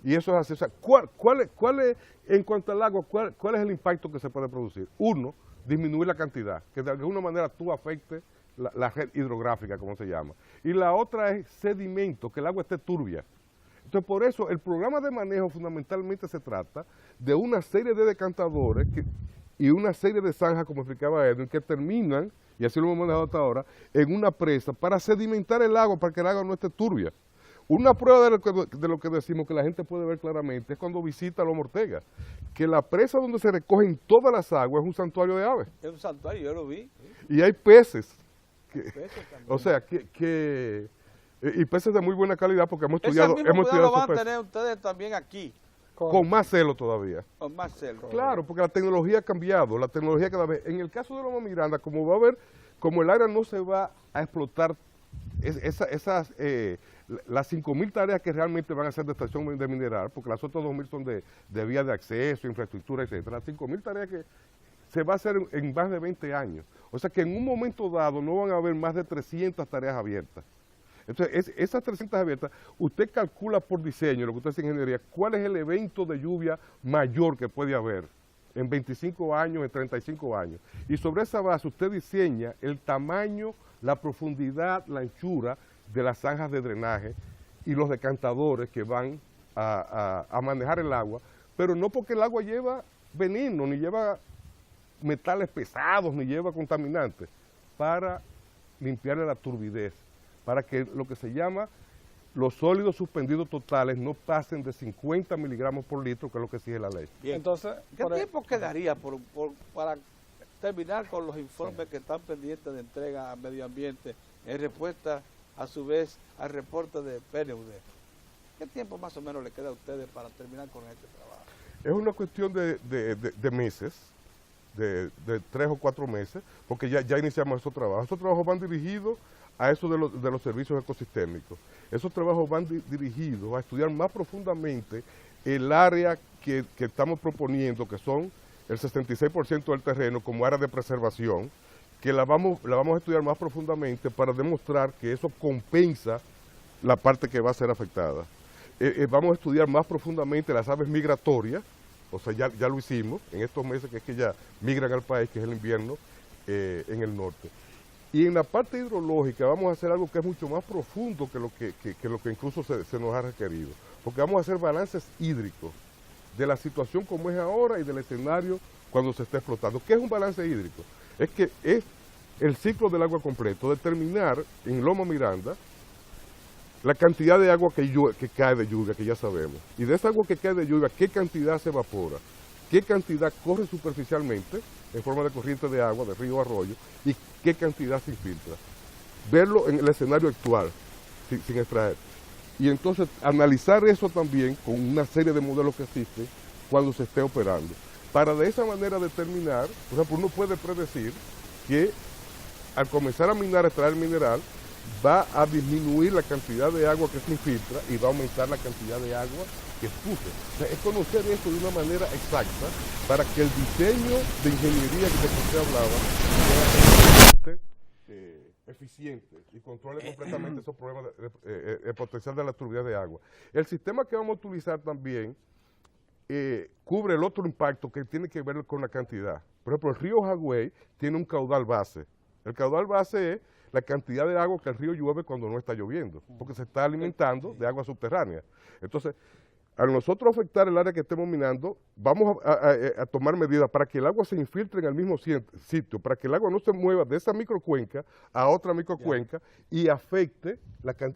Speaker 2: Y eso es así. O sea, ¿cuál es, en cuanto al agua, cuál es el impacto que se puede producir? Uno, disminuir la cantidad, que de alguna manera tú afecte la red hidrográfica, como se llama. Y la otra es sedimento, que el agua esté turbia. Entonces, por eso, el programa de manejo fundamentalmente se trata de una serie de decantadores y una serie de zanjas, como explicaba Edwin, que terminan, y así lo hemos manejado hasta ahora, en una presa para sedimentar el agua, para que el agua no esté turbia. Una prueba de lo que decimos que la gente puede ver claramente es cuando visita Loma Ortega, que la presa donde se recogen todas las aguas es un santuario de aves.
Speaker 1: Es un santuario, yo lo vi.
Speaker 2: Y hay peces,
Speaker 1: Peces también.
Speaker 2: o sea, y peces de muy buena calidad porque hemos estudiado,
Speaker 1: Ese mismo cuidado lo van a
Speaker 2: esos peces
Speaker 1: tener ustedes también aquí,
Speaker 2: con más celo todavía.
Speaker 1: con más cerca.
Speaker 2: Claro, porque la tecnología ha cambiado, la tecnología cada vez. En el caso de Loma Miranda, como va a haber, como el área no se va a explotar las 5.000 tareas que realmente van a ser de extracción de mineral, porque las otras 2.000 son de vías de acceso, infraestructura, etcétera. Las 5.000 tareas que se va a hacer en más de 20 años. O sea que en un momento dado no van a haber más de 300 tareas abiertas. Entonces, esas 300 abiertas, usted calcula por diseño, lo que usted hace en ingeniería, cuál es el evento de lluvia mayor que puede haber en 25 años, en 35 años. Y sobre esa base usted diseña el tamaño, la profundidad, la anchura de las zanjas de drenaje y los decantadores que van a manejar el agua, pero no porque el agua lleva veneno, ni lleva metales pesados, ni lleva contaminantes, para limpiarle la turbidez, para que lo que se llama los sólidos suspendidos totales no pasen de 50 miligramos por litro, que es lo que exige la ley.
Speaker 1: Bien.
Speaker 4: Entonces,
Speaker 1: ¿Qué tiempo quedaría para terminar con los informes que están pendientes de entrega a medio ambiente en respuesta, a su vez, al reporte de PNUD? ¿Qué tiempo más o menos le queda a ustedes para terminar con este trabajo?
Speaker 2: Es una cuestión de meses, de 3 o 4 meses, porque ya iniciamos esos trabajos. Esos trabajos van dirigidos a eso de los servicios ecosistémicos. Esos trabajos van dirigidos a estudiar más profundamente el área que estamos proponiendo, que son el 66% del terreno como área de preservación, que la vamos a estudiar más profundamente para demostrar que eso compensa la parte que va a ser afectada. Vamos a estudiar más profundamente las aves migratorias, o sea, ya lo hicimos en estos meses que es que ya migran al país, que es el invierno en el norte. Y en la parte hidrológica vamos a hacer algo que es mucho más profundo que lo que incluso se nos ha requerido, porque vamos a hacer balances hídricos de la situación como es ahora y del escenario cuando se está explotando. ¿Qué es un balance hídrico? Es que es el ciclo del agua completo, determinar en Loma Miranda la cantidad de agua que cae de lluvia, que ya sabemos, y de esa agua que cae de lluvia, qué cantidad se evapora, qué cantidad corre superficialmente en forma de corriente de agua, de río, arroyo, y qué cantidad se infiltra. Verlo en el escenario actual, sin extraer. Y entonces analizar eso también con una serie de modelos que existen cuando se esté operando. Para de esa manera determinar, por ejemplo, uno puede predecir que al comenzar a minar, a extraer el mineral, va a disminuir la cantidad de agua que se infiltra y va a aumentar la cantidad de agua que expulsa. O sea, es conocer esto de una manera exacta para que el diseño de ingeniería que usted hablaba sea eficiente y controle completamente esos problemas el potencial de la turbidez de agua. El sistema que vamos a utilizar también cubre el otro impacto que tiene que ver con la cantidad. Por ejemplo, el río Jagüey tiene un caudal base. El caudal base es la cantidad de agua que el río llueve cuando no está lloviendo, porque se está alimentando de agua subterránea. Entonces, al nosotros afectar el área que estemos minando, vamos a tomar medidas para que el agua se infiltre en el mismo sitio, para que el agua no se mueva de esa microcuenca a otra microcuenca y afecte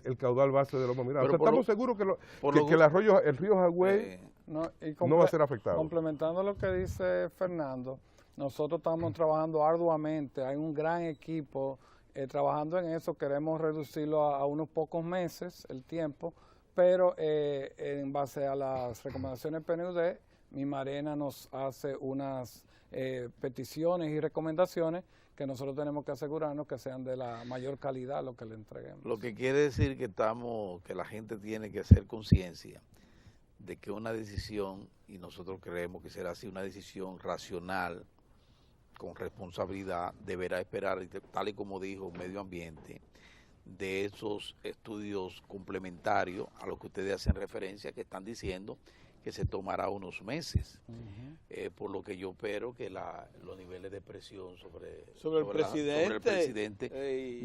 Speaker 2: el caudal base de Loma Miranda. O sea, estamos seguros que el río Jagüey no va a ser afectado.
Speaker 4: Complementando lo que dice Fernando, nosotros estamos trabajando arduamente, hay un gran equipo trabajando en eso, queremos reducirlo a unos pocos meses el tiempo, pero en base a las recomendaciones PNUD, Mimarena nos hace unas peticiones y recomendaciones que nosotros tenemos que asegurarnos que sean de la mayor calidad lo que le entreguemos.
Speaker 3: Lo que quiere decir que la gente tiene que hacer conciencia de que una decisión, y nosotros creemos que será así, una decisión racional, con responsabilidad, deberá esperar, tal y como dijo Medio Ambiente, de esos estudios complementarios a los que ustedes hacen referencia, que están diciendo que se tomará unos meses, por lo que yo espero que los niveles de presión sobre el presidente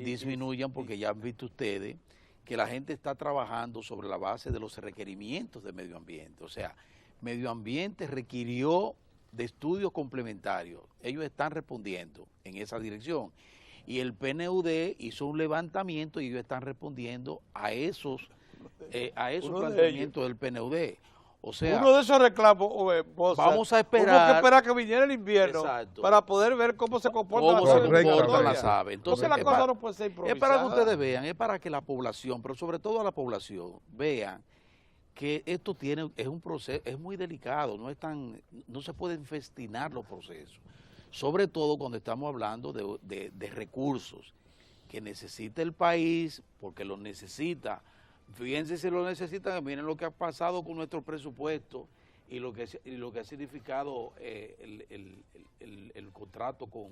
Speaker 3: disminuyan, porque ya han visto ustedes que la gente está trabajando sobre la base de los requerimientos de medio ambiente. O sea, medio ambiente requirió de estudios complementarios. Ellos están respondiendo en esa dirección. Y el PNUD hizo un levantamiento y ellos están respondiendo a esos planteamientos del PNUD. O sea,
Speaker 1: uno de esos reclamos,
Speaker 3: vamos a esperar.
Speaker 1: Hubo que esperar que viniera el invierno, exacto, para poder ver cómo se comportan
Speaker 3: las aves. Entonces,
Speaker 1: la cosa no puede ser improvisada.
Speaker 3: Es para que ustedes vean, es para que la población, pero sobre todo a la población, vean que esto es un proceso, es muy delicado, no se pueden festinar los procesos. Sobre todo cuando estamos hablando de recursos que necesita el país, porque los necesita. Fíjense si lo necesitan, miren lo que ha pasado con nuestro presupuesto y lo que ha significado el contrato con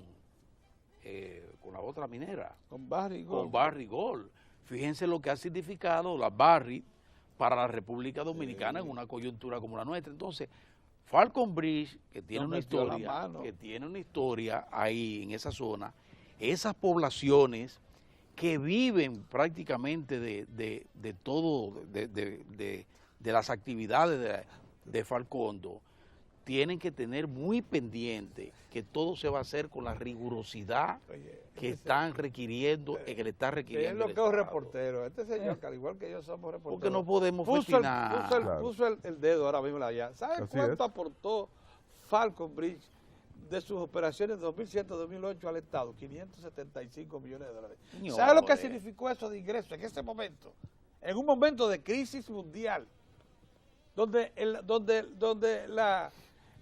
Speaker 3: la otra minera.
Speaker 1: Con Barrick Gold.
Speaker 3: Con Barrick Gold. Fíjense lo que ha significado la Barrick para la República Dominicana en una coyuntura como la nuestra. Entonces, Falcon Bridge, que tiene una historia ahí en esa zona, esas poblaciones que viven prácticamente de las actividades de Falcondo, tienen que tener muy pendiente que todo se va a hacer con la rigurosidad que están requiriendo, que le está requiriendo.
Speaker 1: Es lo que es un reportero. Este señor, que al igual que yo somos reporteros,
Speaker 3: porque no podemos festinar.
Speaker 1: Puso el dedo ahora mismo allá. ¿Sabe cuánto aportó Falcon Bridge de sus operaciones 2007-2008 al Estado? 575 millones de dólares. ¿Sabe lo que significó eso de ingreso en ese momento? En un momento de crisis mundial, donde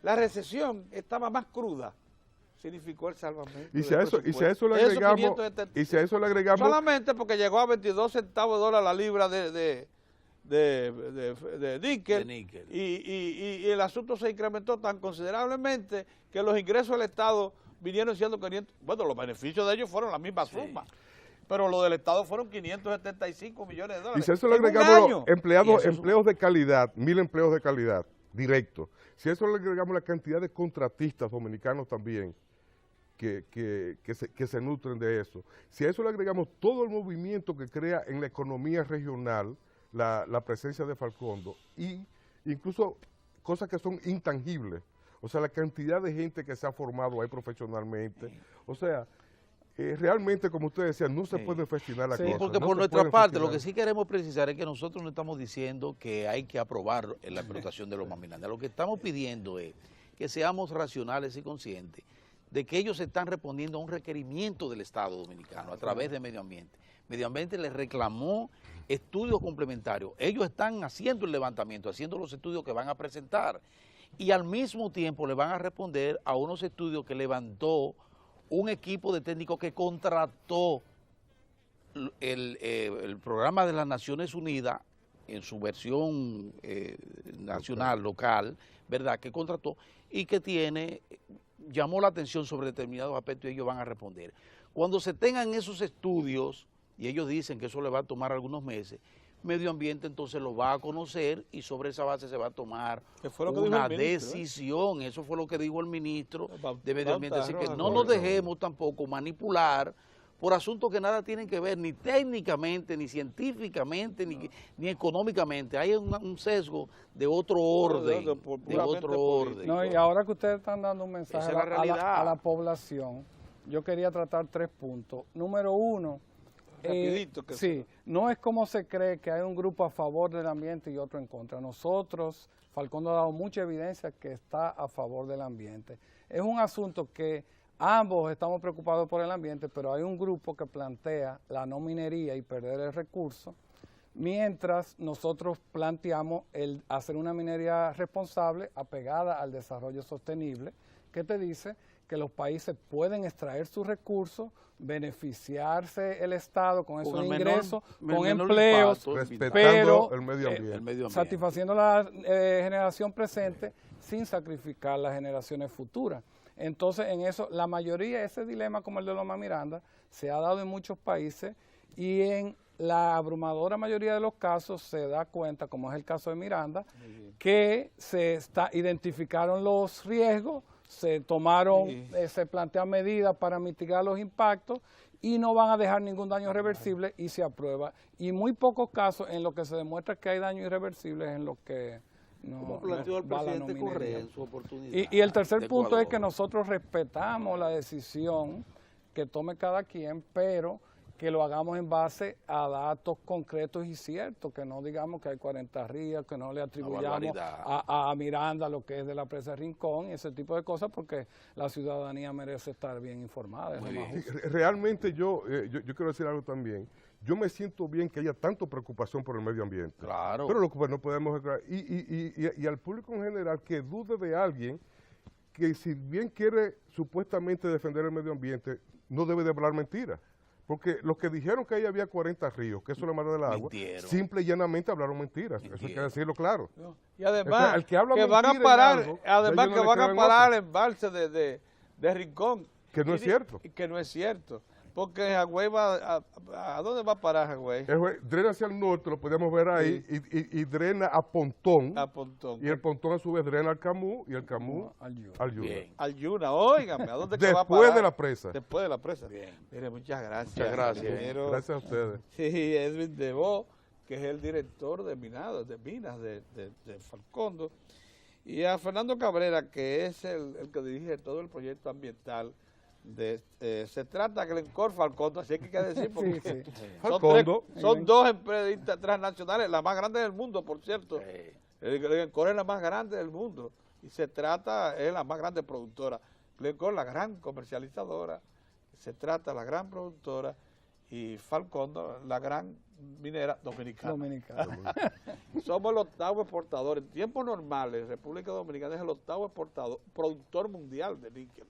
Speaker 1: la recesión estaba más cruda, significó el salvamento.
Speaker 2: Y si a eso le agregamos,
Speaker 1: solamente porque llegó a 22 centavos de dólar la libra de níquel, y el asunto se incrementó tan considerablemente que los ingresos del Estado vinieron siendo 500, bueno, los beneficios de ellos fueron la misma suma, pero lo del Estado fueron 575 millones de dólares.
Speaker 2: Y si a eso le agregamos empleos de calidad, 1.000 empleos de calidad, directos, si a eso le agregamos la cantidad de contratistas dominicanos también, que se nutren de eso, si a eso le agregamos todo el movimiento que crea en la economía regional, la presencia de Falcondo, y incluso cosas que son intangibles, o sea, la cantidad de gente que se ha formado ahí profesionalmente, o sea, realmente, como usted decía, no se puede festinar la cosa.
Speaker 3: Sí, porque por nuestra parte, lo que sí queremos precisar es que nosotros no estamos diciendo que hay que aprobar la explotación de los Mami-Nanda. Lo que estamos pidiendo es que seamos racionales y conscientes de que ellos están respondiendo a un requerimiento del Estado Dominicano a través de Medio Ambiente. Medio Ambiente les reclamó estudios complementarios. Ellos están haciendo el levantamiento, haciendo los estudios que van a presentar, y al mismo tiempo le van a responder a unos estudios que levantó un equipo de técnicos que contrató el programa de las Naciones Unidas en su versión nacional, local, ¿verdad?, que contrató y que llamó la atención sobre determinados aspectos y ellos van a responder. Cuando se tengan esos estudios, y ellos dicen que eso le va a tomar algunos meses, Medio Ambiente entonces lo va a conocer y sobre esa base se va a tomar una decisión. Eso fue lo que dijo el ministro de Medio Ambiente. Así que no nos dejemos tampoco manipular por asuntos que nada tienen que ver, ni técnicamente, ni científicamente, ni económicamente. Hay un sesgo de otro orden.
Speaker 4: No, y ahora que ustedes están dando un mensaje a la población, yo quería tratar 3 puntos. Número 1, no es como se cree que hay un grupo a favor del ambiente y otro en contra. Nosotros, Falcondo ha dado mucha evidencia que está a favor del ambiente. Es un asunto que ambos estamos preocupados por el ambiente, pero hay un grupo que plantea la no minería y perder el recurso, mientras nosotros planteamos el hacer una minería responsable apegada al desarrollo sostenible, que te dice que los países pueden extraer sus recursos, beneficiarse el Estado con esos ingresos, con empleos,
Speaker 2: respetando el medio ambiente,
Speaker 4: satisfaciendo la generación presente sin sacrificar las generaciones futuras. Entonces, en eso, la mayoría, ese dilema como el de Loma Miranda, se ha dado en muchos países y en la abrumadora mayoría de los casos se da cuenta, como es el caso de Miranda, que identificaron los riesgos, se tomaron, se plantean medidas para mitigar los impactos y no van a dejar ningún daño irreversible y se aprueba. Y muy pocos casos en los que se demuestra que hay daño irreversible es en los que
Speaker 3: como planteó el presidente Correa en su oportunidad.
Speaker 4: Y el tercer punto es que nosotros respetamos la decisión que tome cada quien, pero que lo hagamos en base a datos concretos y ciertos, que no digamos que hay 40 ríos, que no le atribuyamos a Miranda lo que es de la presa de Rincón, y ese tipo de cosas, porque la ciudadanía merece estar bien informada.
Speaker 2: Realmente yo quiero decir algo también. Yo me siento bien que haya tanta preocupación por el medio ambiente.
Speaker 3: Claro.
Speaker 2: Pero lo que no podemos... Y al público en general que dude de alguien que si bien quiere supuestamente defender el medio ambiente, no debe de hablar mentiras. Porque los que dijeron que ahí había 40 ríos, que eso es la madre del agua, simple y llanamente hablaron mentiras. Eso hay que decirlo claro.
Speaker 1: Y además,
Speaker 2: el que habla
Speaker 1: que van a parar, el embalse de Rincón.
Speaker 2: Que no es cierto.
Speaker 1: Que no es cierto. Porque Jagüey ¿a dónde va a parar Jagüey?
Speaker 2: Drena hacia el norte, lo podemos ver ahí, y drena a Pontón. Y el Pontón a su vez drena al Camus y el Camus al Yuna.
Speaker 1: Al Yuna, óigame, ¿a dónde
Speaker 2: que
Speaker 1: va a parar?
Speaker 2: Después de la presa.
Speaker 1: Después de la presa. Bien. Mire, muchas gracias.
Speaker 3: Muchas gracias.
Speaker 2: Gracias a ustedes.
Speaker 1: Sí, Edwin Debó, que es el director de minas de Falcondo. Y a Fernando Cabrera, que es el que dirige todo el proyecto ambiental. Se trata de Glencore Falcondo, así que hay que decir, porque son dos empresas transnacionales, las más grandes del mundo, por cierto. Glencore es la más grande del mundo y es la más grande productora. Glencore, la gran comercializadora, se trata la gran productora y Falcondo, la gran minera dominicana. Somos el octavo exportador. En tiempos normales, República Dominicana es el octavo productor mundial de níquel.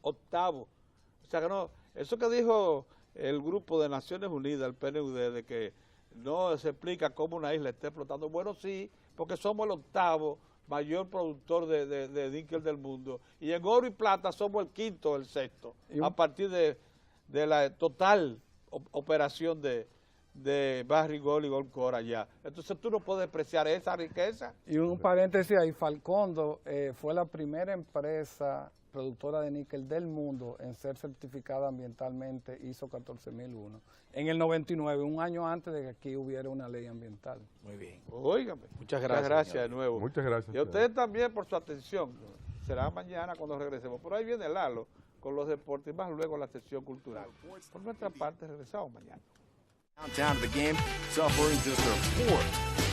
Speaker 1: Octavo. O sea que no, eso que dijo el grupo de Naciones Unidas, el PNUD, de que no se explica cómo una isla está explotando. Bueno, sí, porque somos el octavo mayor productor de níquel del mundo. Y en oro y plata somos el quinto, el sexto, a partir de la total operación de Barrick Gold y Goldcorp allá. Entonces tú no puedes despreciar esa riqueza.
Speaker 4: Y un paréntesis ahí, Falcondo fue la primera empresa productora de níquel del mundo en ser certificada ambientalmente ISO 14001 en el 99, un año antes de que aquí hubiera una ley ambiental.
Speaker 3: Muy bien.
Speaker 1: Óigame. Muchas gracias de nuevo.
Speaker 2: Muchas gracias.
Speaker 1: Y a ustedes también por su atención. Será mañana cuando regresemos. Por ahí viene Lalo con los deportes y más luego la sección cultural. Por nuestra parte, regresamos mañana.
Speaker 5: Downtown to the game, suffering just a fourth